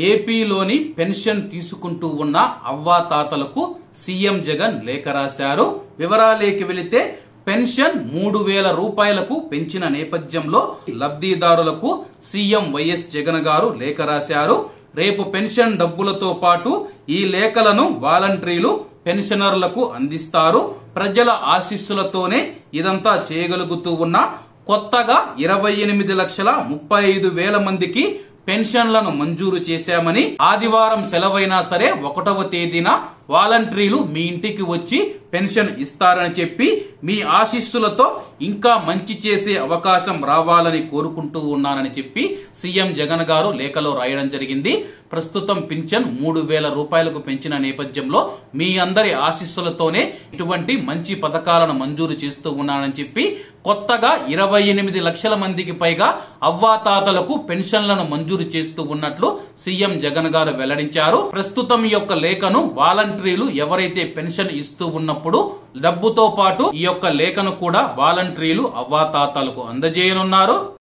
ఏపీలోని పెన్షన్ తీసుకుంటూ ఉన్న అవ్వాతాతలకు సీఎం జగన్ లేఖ రాశారు. వివరాలేకి వెళితే పెన్షన్ 3,000 రూపాయలకు పెంచిన నేపథ్యంలో లబ్ధిదారులకు సీఎం వైఎస్ జగన్ గారు లేఖ రాశారు. రేపు పెన్షన్ డబ్బులతో పాటు ఈ లేఖలను వాలంటీర్లు పెన్షనర్లకు అందిస్తారు. ప్రజల ఆశీస్సులతోనే ఇదంతా చేయగలుగుతూ ఉన్నా కొత్తగా 28,35,000 మందికి పెన్షన్లను మంజూరు చేశామని, ఆదివారం సెలవైనా సరే 1వ తేదీన వాలంటీర్లు మీ ఇంటికి వచ్చి పెన్షన్ ఇస్తారని చెప్పి మీ ఆశీస్సులతో ఇంకా మంచి చేసే అవకాశం రావాలని కోరుకుంటూ ఉన్నానని చెప్పి సీఎం జగన్ గారు లేఖలో రాయడం జరిగింది. ప్రస్తుతం పింఛన్ 3,000 రూపాయలకు పెంచిన నేపథ్యంలో మీ అందరి ఆశీస్సులతోనే ఇటువంటి మంచి పథకాలను మంజూరు చేస్తూ ఉన్నానని చెప్పి కొత్తగా 28 లక్షల మందికి పైగా అవ్వాతాతలకు పెన్షన్లను మంజూరు చేస్తూ ఉన్నట్లు సీఎం జగన్ గారు వెల్లడించారు. ప్రస్తుతం ఈ యొక్క లేఖను వాలంటీర్లు ఎవరైతే పెన్షన్ ఇస్తూ ఉన్నప్పుడు డబ్బుతో పాటు ఈ యొక్క లేఖను కూడా వాలంటీర్లు అవ్వాతాతలకు అందజేయనున్నారు.